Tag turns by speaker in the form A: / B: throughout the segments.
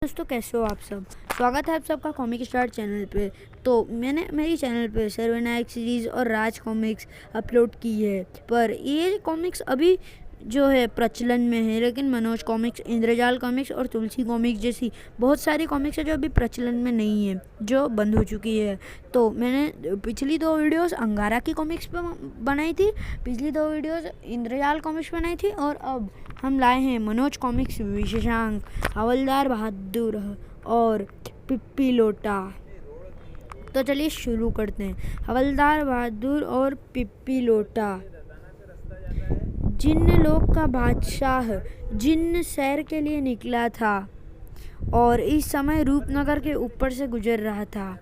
A: दोस्तों, कैसे हो आप सब। स्वागत है आप सबका कॉमिक स्टार चैनल पे। तो मैंने मेरी चैनल पे सर्वनायक सीरीज़ और राज कॉमिक्स अपलोड की है, पर ये कॉमिक्स अभी जो है प्रचलन में है। लेकिन मनोज कॉमिक्स, इंद्रजाल कॉमिक्स और तुलसी कॉमिक्स जैसी बहुत सारी कॉमिक्स है जो अभी प्रचलन में नहीं है, जो बंद हो चुकी है। तो मैंने पिछली 2 वीडियोस अंगारा की कॉमिक्स पे बनाई थी, पिछली 2 वीडियोस इंद्रजाल कॉमिक्स बनाई थी, और अब हम लाए हैं मनोज कॉमिक्स विशेषांक हवलदार बहादुर और पिप्पी लोटा। तो चलिए शुरू करते हैं। हवलदार बहादुर और पिप्पी लोटा। जिन्न लोक का बादशाह जिन्न सैर के लिए निकला था और इस समय रूपनगर के ऊपर से गुजर रहा था।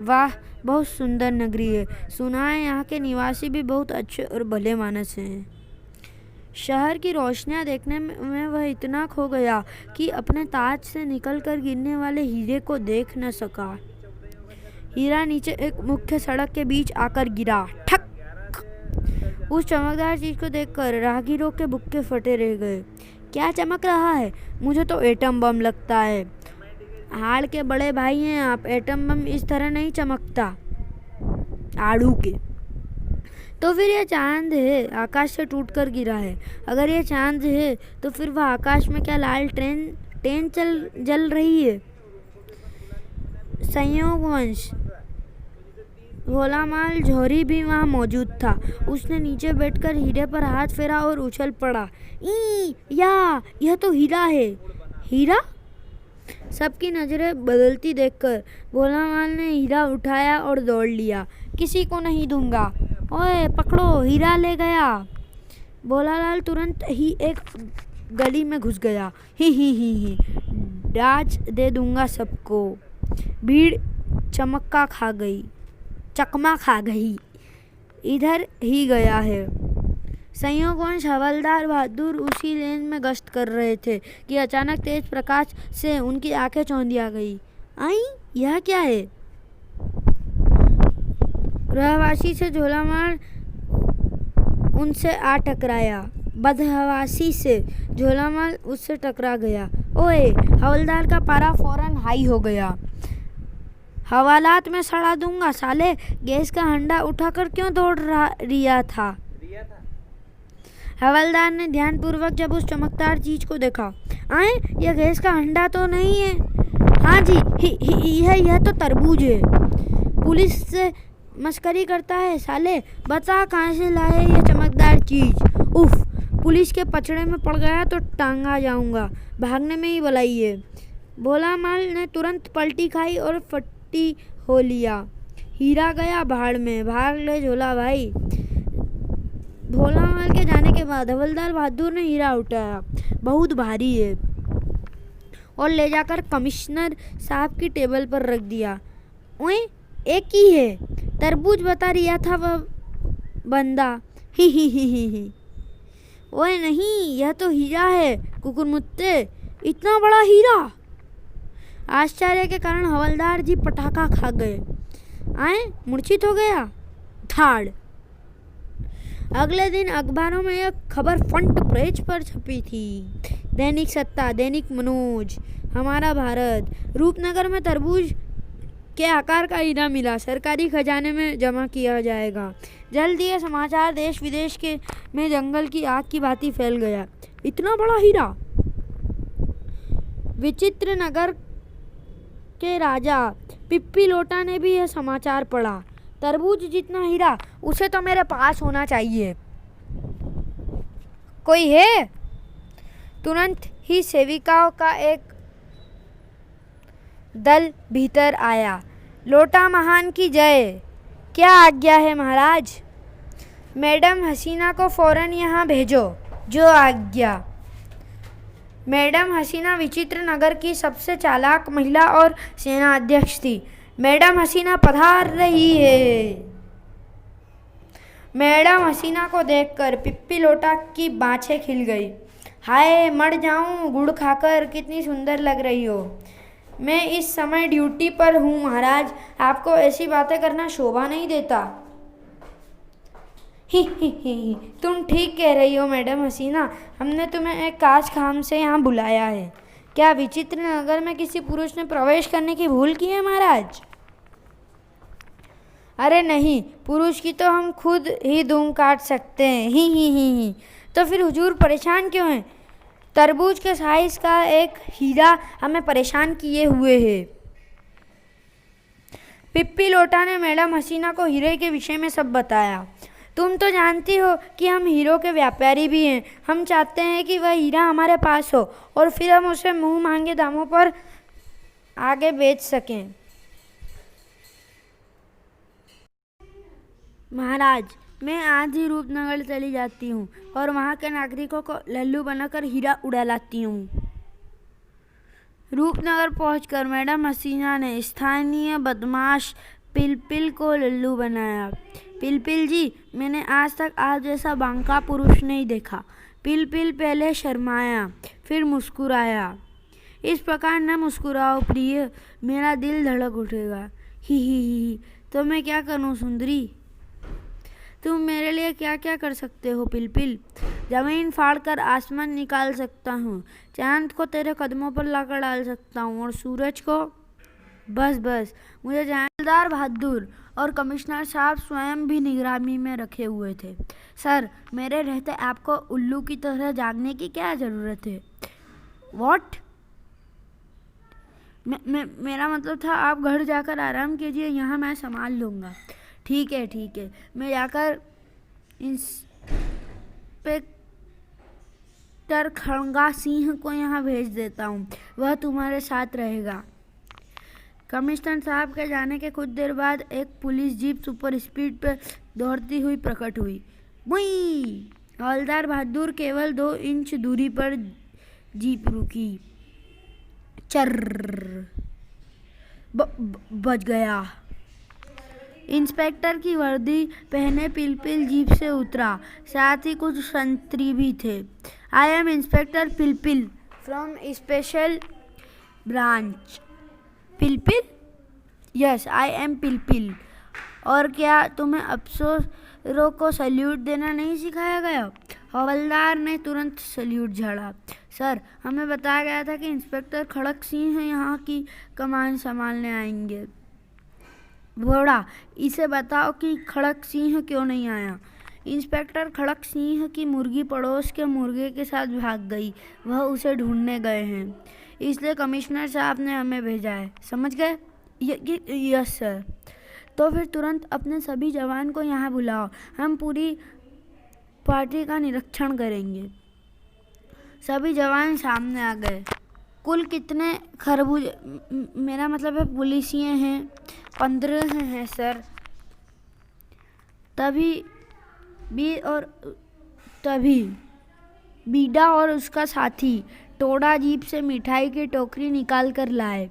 A: वाह, बहुत सुंदर नगरी है। सुना है यहाँ के निवासी भी बहुत अच्छे और भले मानस हैं। शहर की रोशनियाँ देखने में वह इतना खो गया कि अपने ताज से निकलकर गिरने वाले हीरे को देख न सका। हीरा नीचे एक मुख्य सड़क के बीच आकर गिरा। ठक! उस चमकदार चीज को देखकर राहगीरों के बुक्के फटे रह गए। क्या चमक रहा है? मुझे तो एटम बम लगता है। हाड़ के बड़े भाई हैं आप, एटम बम इस तरह नहीं चमकता। आड़ू के। तो फिर यह चांद है, आकाश से टूटकर गिरा है। अगर यह चांद है तो फिर वह आकाश में क्या लाल ट्रेन जल रही है? संयोगवश भोलामाल झोरी भी वहाँ मौजूद था। उसने नीचे बैठकर हीरे पर हाथ फेरा और उछल पड़ा। यह तो हीरा है। हीरा? सबकी नजरें बदलती देखकर भोलामाल ने हीरा उठाया और दौड़ लिया। किसी को नहीं दूंगा। ओए पकड़ो, हीरा ले गया। भोलालाल तुरंत ही एक गली में घुस गया। ही डाच दे दूंगा सबको। भीड़ चकमा खा गई। इधर ही गया है। संयोगवश हवलदार बहादुर उसी लेन में गश्त कर रहे थे कि अचानक तेज प्रकाश से उनकी आंखें चौंधिया गई। यह क्या है? रहवासी से झोलामार उनसे आ टकराया। बदहवासी से झोलामार उससे टकरा गया। ओए, हवलदार का पारा फौरन हाई हो गया। हवालात में सड़ा दूंगा साले। गैस का हंडा उठाकर क्यों दौड़ रिया था? हवलदार ने ध्यानपूर्वक जब उस चमकदार चीज को देखा। यह गैस का हंडा तो नहीं है? हाँ जी, यह तो तरबूज है। पुलिस से मस्करी करता है साले। बता कहाँ से लाए यह चमकदार चीज? उफ, पुलिस के पचड़े में पड़ गया तो टांगा जाऊंगा। भागने में ही भलाई है। भोलामाल ने तुरंत पलटी खाई और फट्टी हो लिया। हीरा गया भाड़ में। भाग ले झोला भाई। भोलामाल के जाने के बाद हवलदार बहादुर ने हीरा उठाया। बहुत भारी है। और ले जाकर कमिश्नर साहब की टेबल पर रख दिया। ओए, एक ही है। तरबूज बता रिया था वह बंदा। ही। ओए नहीं, यह तो हीरा है कुकुरमुत्ते। इतना बड़ा हीरा? आश्चर्य के कारण हवलदार जी पटाखा खा गए। मूर्छित हो गया। धाड़। अगले दिन अखबारों में यह खबर फ्रंट पेज पर छपी थी। दैनिक सत्ता, दैनिक मनोज, हमारा भारत। रूपनगर में तरबूज के आकार का हीरा मिला। सरकारी खजाने में जमा किया जाएगा। जल्द ही यह समाचार देश विदेश में जंगल की आग की भांति फैल गया। इतना बड़ा हीरा? विचित्र नगर के राजा पिप्पी लोटा ने भी यह समाचार पढ़ा। तरबूज जितना हीरा, उसे तो मेरे पास होना चाहिए। कोई है? तुरंत ही सेविकाओं का एक दल भीतर आया। लोटा महान की जय। क्या आज्ञा है महाराज? मैडम हसीना को फौरन यहाँ भेजो। जो आज्ञा। मैडम हसीना विचित्र नगर की सबसे चालाक महिला और सेना अध्यक्ष थी। मैडम हसीना पधार रही है। मैडम हसीना को देखकर पिप्पी लोटा की बाँछें खिल गई। हाय, मर जाऊं गुड़ खाकर, कितनी सुंदर लग रही हो। मैं इस समय ड्यूटी पर हूँ महाराज। आपको ऐसी बातें करना शोभा नहीं देता। ही तुम ठीक कह रही हो मैडम हसीना। हमने तुम्हें एक खास काम से यहाँ बुलाया है। क्या विचित्र नगर में किसी पुरुष ने प्रवेश करने की भूल की है महाराज? अरे नहीं, पुरुष की तो हम खुद ही धूम काट सकते हैं। ही। तो फिर हुजूर परेशान क्यों हैं? तरबूज के साइज का एक हीरा हमें परेशान किए हुए है। पिप्पी लोटा ने मैडम हसीना को हीरे के विषय में सब बताया। तुम तो जानती हो कि हम हीरो के व्यापारी भी हैं। हम चाहते हैं कि वह हीरा हमारे पास हो और फिर हम उसे मुंह मांगे दामों पर आगे बेच सकें। महाराज, मैं आज ही रूपनगर चली जाती हूँ और वहाँ के नागरिकों को लल्लू बनाकर हीरा उड़ा लाती हूँ। रूपनगर पहुंचकर मैडम हसीना ने स्थानीय बदमाश पिलपिल को लल्लू बनाया। पिलपिल जी, मैंने आज तक आप जैसा बांका पुरुष नहीं देखा। पिलपिल पहले शर्माया, फिर मुस्कुराया। इस प्रकार न मुस्कुराओ प्रिय, मेरा दिल धड़क उठेगा। ही। तो मैं क्या करूं सुंदरी? तुम मेरे लिए क्या क्या कर सकते हो पिलपिल? जमीन फाड़कर आसमान निकाल सकता हूँ, चांद को तेरे कदमों पर लाकर डाल सकता हूँ और सूरज को। बस मुझे जहांगीरदार बहादुर और कमिश्नर साहब स्वयं भी निगरानी में रखे हुए थे। सर, मेरे रहते आपको उल्लू की तरह जागने की क्या ज़रूरत है? व्हाट? मेरा मतलब था आप घर जाकर आराम कीजिए, यहाँ मैं संभाल लूँगा। ठीक है, मैं जाकर इंस्पेक्टर खड़गा सिंह को यहाँ भेज देता हूँ, वह तुम्हारे साथ रहेगा। कमिश्नर साहब के जाने के कुछ देर बाद एक पुलिस जीप सुपर स्पीड पर दौड़ती हुई प्रकट हुई। वहीं हवलदार बहादुर केवल 2 इंच दूरी पर जीप रुकी। चर्र बच गया। इंस्पेक्टर की वर्दी पहने पिलपिल जीप से उतरा, साथ ही कुछ संतरी भी थे। I am inspector Pilpil from special branch. Pilpil? Yes, I am Pilpil. और क्या तुम्हें अफसरों को सैल्यूट देना नहीं सिखाया गया? हवलदार ने तुरंत सैल्यूट झाड़ा। सर, हमें बताया गया था कि इंस्पेक्टर खड़क सिंह यहाँ की कमान संभालने आएंगे। घोड़ा, इसे बताओ कि खड़क सिंह क्यों नहीं आया? इंस्पेक्टर खड़क सिंह की मुर्गी पड़ोस के मुर्गे के साथ भाग गई, वह उसे ढूंढने गए हैं, इसलिए कमिश्नर साहब ने हमें भेजा है। समझ गए? Yes sir. तो फिर तुरंत अपने सभी जवान को यहाँ बुलाओ, हम पूरी पार्टी का निरीक्षण करेंगे। सभी जवान सामने आ गए। कुल कितने खरबूज, मेरा मतलब है पुलिसिये हैं? 15 हैं सर। तभी बीडा और उसका साथी टोड़ा जीप से मिठाई की टोकरी निकाल कर लाए।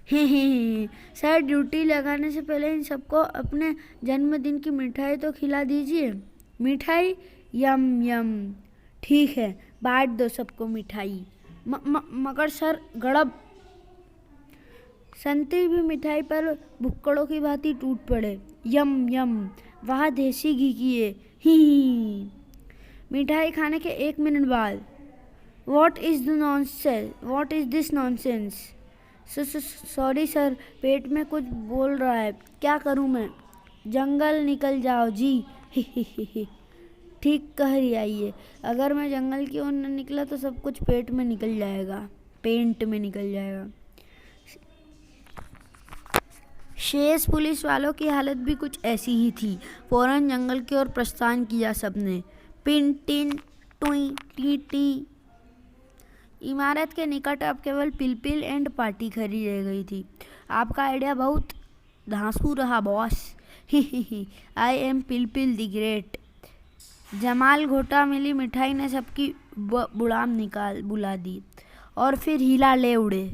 A: हे सर, ड्यूटी लगाने से पहले इन सबको अपने जन्मदिन की मिठाई तो खिला दीजिए। मिठाई? यम। ठीक है, बांट दो सबको मिठाई। मगर सर, गड़ब। संतरी भी मिठाई पर भुक्कड़ों की भांति टूट पड़े। यम, वहाँ देसी घी की है। ही। मिठाई खाने के 1 मिनट बाद, What is this nonsense? Sorry sir, पेट में कुछ बोल रहा है, क्या करूँ मैं? जंगल निकल जाओ जी। ही। ठीक कह रही आइए, अगर मैं जंगल की ओर न निकला तो सब कुछ पेट में निकल जाएगा, पेंट में निकल जाएगा। शेष पुलिस वालों की हालत भी कुछ ऐसी ही थी। फौरन जंगल की ओर प्रस्थान किया सबने। पिन टिन टुई टी टी। इमारत के निकट अब केवल पिलपिल एंड पार्टी खड़ी रह गई थी। आपका आइडिया बहुत धांसू रहा बॉस। ही। I am Pilpil the great. Jamal Ghota मिली मिठाई ने सबकी बुड़ाम बुला दी और फिर हीला ले उड़े।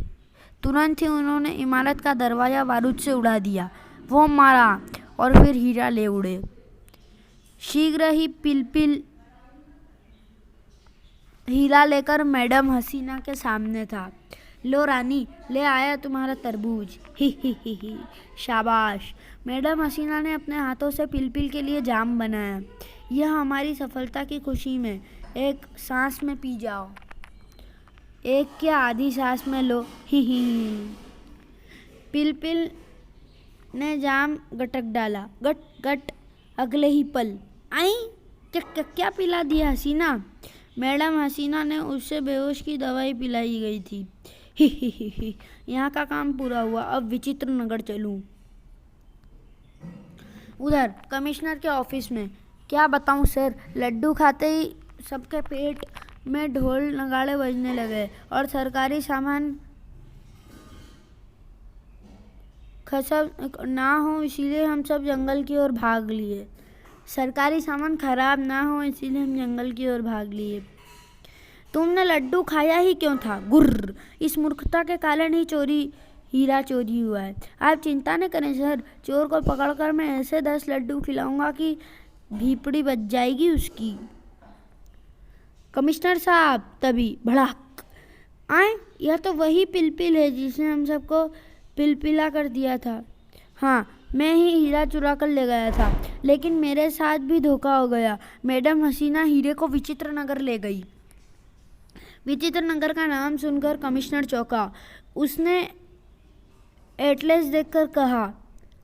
A: तुरंत ही उन्होंने इमारत का दरवाज़ा बारूद से उड़ा दिया, वो मारा और फिर हीरा ले उड़े। शीघ्र ही पिलपिल हीरा लेकर मैडम हसीना के सामने था। लो रानी, ले आया तुम्हारा तरबूज। ही। शाबाश। मैडम हसीना ने अपने हाथों से पिलपिल के लिए जाम बनाया। यह हमारी सफलता की खुशी में, एक सांस में पी जाओ। एक क्या आधी सांस में लो, ही। पिलपिल ने जाम गटक डाला, गट गट। अगले ही पल आई क्या पिला दिया हसीना। मैडम हसीना ने उससे बेहोश की दवाई पिलाई गई थी। ही। यहाँ का काम पूरा हुआ, अब विचित्र नगर चलूं। उधर कमिश्नर के ऑफिस में, क्या बताऊं सर, लड्डू खाते ही सबके पेट में ढोल नगाड़े बजने लगे और सरकारी सामान खराब ना हो इसीलिए हम सब जंगल की ओर भाग लिए। सरकारी सामान खराब ना हो इसीलिए हम जंगल की ओर भाग लिए। तुमने लड्डू खाया ही क्यों था? गुर्र, इस मूर्खता के कारण ही हीरा चोरी हुआ है। आप चिंता न करें सर, चोर को पकड़कर मैं ऐसे 10 लड्डू खिलाऊंगा कि भीपड़ी बच जाएगी उसकी। कमिश्नर साहब, तभी भड़ाक, आए, यह तो वही पिलपिल है जिसने हम सबको पिलपिला कर दिया था। हाँ, मैं ही हीरा चुरा कर ले गया था, लेकिन मेरे साथ भी धोखा हो गया। मैडम हसीना हीरे को विचित्र नगर ले गई। विचित्र नगर का नाम सुनकर कमिश्नर चौंका। उसने एटलस देखकर कहा,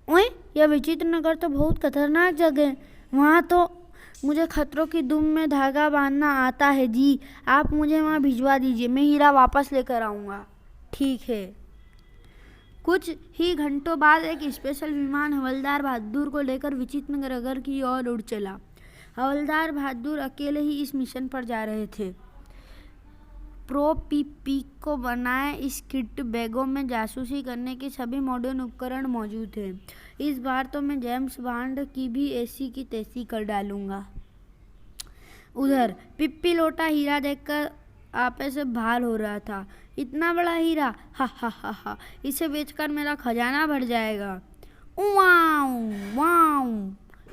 A: ओए, यह विचित्र नगर तो बहुत खतरनाक जगह। वहाँ तो मुझे खतरों की दुम में धागा बांधना आता है जी। आप मुझे वहाँ भिजवा दीजिए, मैं हीरा वापस लेकर आऊँगा। ठीक है। कुछ ही घंटों बाद एक स्पेशल विमान हवलदार बहादुर को लेकर विचित्र नगर की ओर उड़ चला। हवलदार बहादुर अकेले ही इस मिशन पर जा रहे थे। प्रो-पी को बनाए इस किट बैगों में जासूसी करने के सभी मॉडर्न उपकरण मौजूद थे। इस बार तो मैं जेम्स बॉन्ड की भी ऐसी की तैसी कर डालूंगा। उधर पिप्पी लोटा हीरा देखकर आपे से भाल हो रहा था। इतना बड़ा हीरा, हा, इसे बेचकर मेरा खजाना भर जाएगा। वाऊ।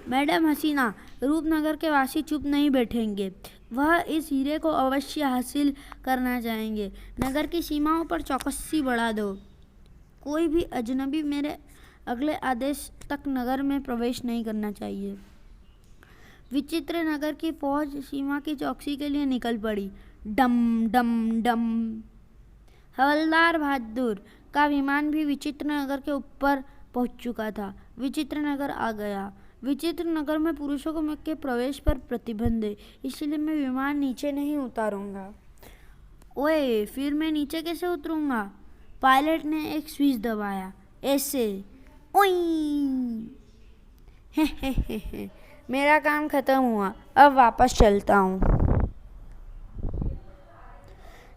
A: मैडम हसीना, रूपनगर के वासी चुप नहीं बैठेंगे। वह इस हीरे को अवश्य हासिल करना चाहेंगे। नगर की सीमाओं पर चौकसी बढ़ा दो। कोई भी अजनबी मेरे अगले आदेश तक नगर में प्रवेश नहीं करना चाहिए। विचित्र नगर की फौज सीमा की चौकसी के लिए निकल पड़ी। डम डम डम। हवलदार बहादुर का विमान भी विचित्र नगर के ऊपर पहुंच चुका था। विचित्र नगर आ गया। विचित्र नगर में पुरुषों के प्रवेश पर प्रतिबंध है, इसलिए मैं विमान नीचे नहीं उतारूंगा। ओए, फिर मैं नीचे कैसे उतरूंगा? पायलट ने एक स्विच दबाया, ऐसे। ओई, हे। मेरा काम खत्म हुआ, अब वापस चलता हूँ।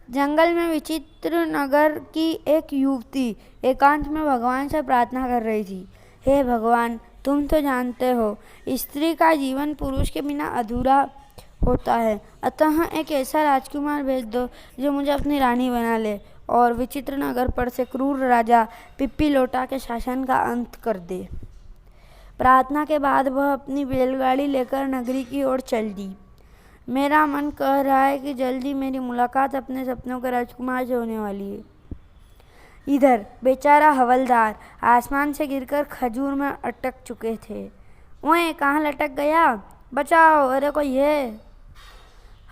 A: जंगल में विचित्र नगर की एक युवती एकांत में भगवान से प्रार्थना कर रही थी। हे भगवान, तुम तो जानते हो, स्त्री का जीवन पुरुष के बिना अधूरा होता है, अतः एक ऐसा राजकुमार भेज दो जो मुझे अपनी रानी बना ले और विचित्र नगर पर से क्रूर राजा पिप्पी लोटा के शासन का अंत कर दे। प्रार्थना के बाद वह अपनी बैलगाड़ी लेकर नगरी की ओर चल दी। मेरा मन कह रहा है कि जल्दी मेरी मुलाकात अपने सपनों के राजकुमार से होने वाली है। इधर बेचारा हवलदार आसमान से गिरकर खजूर में अटक चुके थे। ओए, कहाँ लटक गया? बचाओ, अरे कोई है?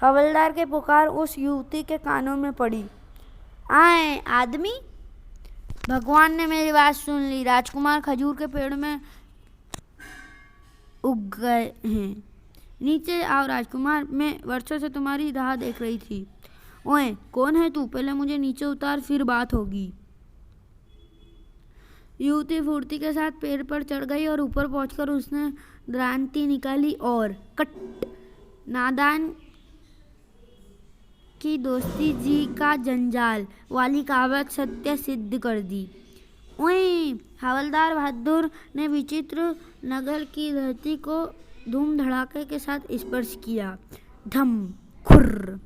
A: हवलदार के पुकार उस युवती के कानों में पड़ी। आए आदमी, भगवान ने मेरी बात सुन ली। राजकुमार खजूर के पेड़ में उग गए हैं। नीचे आओ राजकुमार, मैं वर्षों से तुम्हारी राह देख रही थी। ओए, कौन है तू? पहले मुझे नीचे उतार, फिर बात होगी। युवती फुर्ती के साथ पेड़ पर चढ़ गई और ऊपर पहुंचकर उसने द्रांति निकाली और कट। नादान की दोस्ती जी का जंजाल वाली कहावत सत्य सिद्ध कर दी। ओए, हवलदार बहादुर ने विचित्र नगर की धरती को धूम धड़ाके के साथ स्पर्श किया। धम खुर्र।